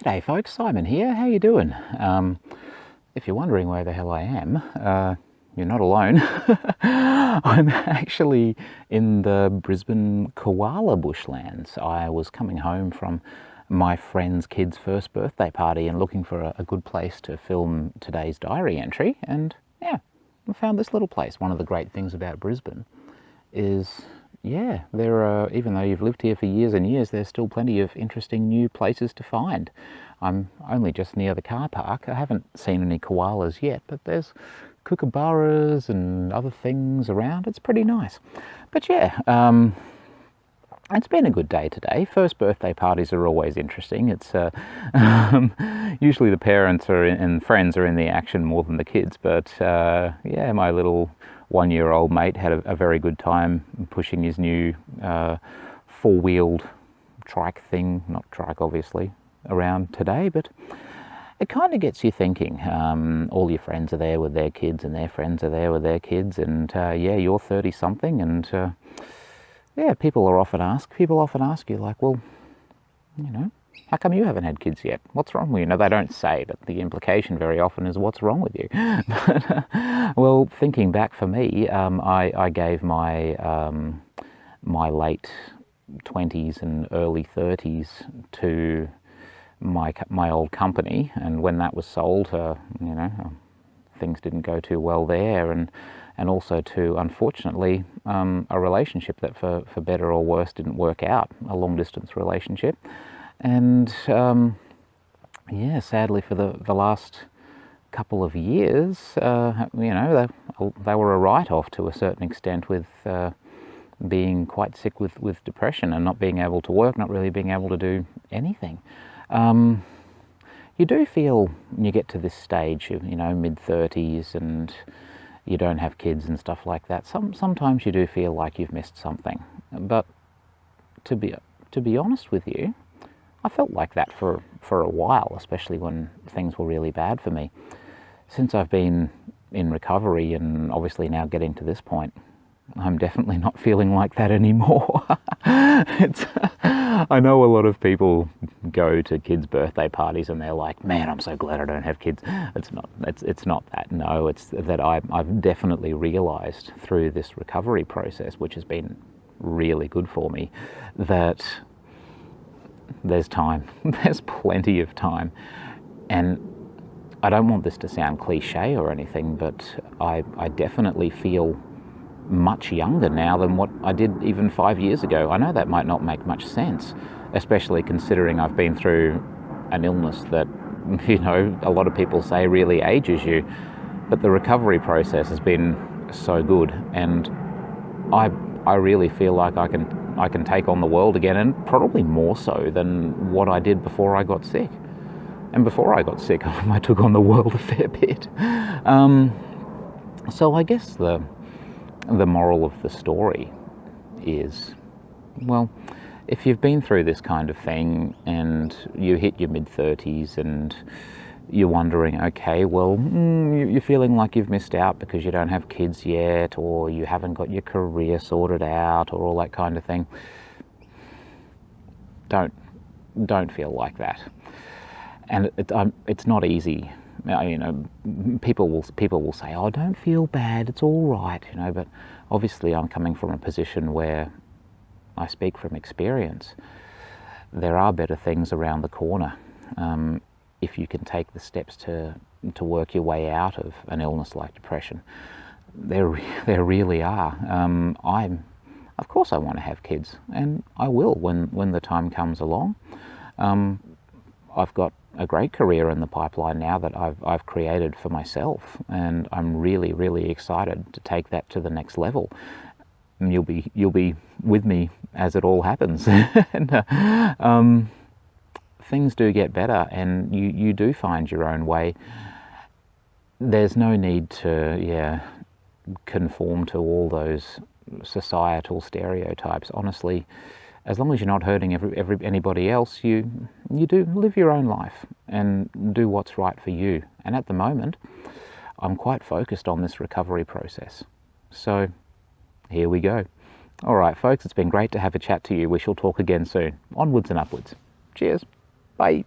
G'day folks, Simon here. How you doing? If you're wondering where the hell I am, you're not alone. I'm actually in the Brisbane koala bushlands. I was coming home from my friend's kid's first birthday party and looking for a good place to film today's diary entry, and yeah, I found this little place. One of the great things about Brisbane is, yeah, there are, even though you've lived here for years and years, there's still plenty of interesting new places to find. I'm only just near the car park. I haven't seen any koalas yet, but there's kookaburras and other things around. It's pretty nice. But yeah, it's been a good day today. First birthday parties are always interesting. It's usually the parents and friends are in the action more than the kids, but yeah, my little one-year-old mate had a very good time pushing his new four-wheeled trike thing, not trike obviously, around today, but it kind of gets you thinking. All your friends are there with their kids and their friends are there with their kids, and yeah, you're 30-something, and yeah, people often ask you, like, well, you know, how come you haven't had kids yet? What's wrong with you? No, they don't say, but the implication very often is, what's wrong with you? But, well, thinking back for me, I gave my my late 20s and early 30s to my old company, and when that was sold, you know, things didn't go too well there, and also to, unfortunately, a relationship that for better or worse didn't work out, a long distance relationship. And yeah, sadly for the last couple of years, you know, they were a write-off to a certain extent, with being quite sick with depression and not being able to work, not really being able to do anything. You do feel, when you get to this stage of, you know, mid-30s, and you don't have kids and stuff like that, sometimes you do feel like you've missed something. But to be honest with you, I felt like that for a while, especially when things were really bad for me. Since I've been in recovery and obviously now getting to this point, I'm definitely not feeling like that anymore. I know a lot of people go to kids' birthday parties and they're like, man, I'm so glad I don't have kids. It's not that. No, it's that I've definitely realized through this recovery process, which has been really good for me, that there's time. There's plenty of time. And I don't want this to sound cliche or anything, but I definitely feel much younger now than what I did even 5 years ago. I know that might not make much sense, especially considering I've been through an illness that, you know, a lot of people say really ages you, but the recovery process has been so good, and I really feel like I can take on the world again, and probably more so than what I did before I got sick. And before I got sick, I took on the world a fair bit. So I guess the moral of the story is, well, if you've been through this kind of thing and you hit your mid-30s and you're wondering, okay, well, you're feeling like you've missed out because you don't have kids yet, or you haven't got your career sorted out, or all that kind of thing, don't feel like that. And it's not easy. You know, people will say, oh, don't feel bad, it's all right, you know, but obviously I'm coming from a position where I speak from experience. There are better things around the corner, if you can take the steps to work your way out of an illness like depression. There really are. Of course I want to have kids, and I will when the time comes along. I've got a great career in the pipeline now that I've created for myself, and I'm really, really excited to take that to the next level. And you'll be with me as it all happens. And things do get better, and you do find your own way. There's no need to conform to all those societal stereotypes. Honestly, as long as you're not hurting anybody else, you do live your own life and do what's right for you. And at the moment, I'm quite focused on this recovery process. So here we go. All right, folks, it's been great to have a chat to you. We shall talk again soon. Onwards and upwards. Cheers. Bye.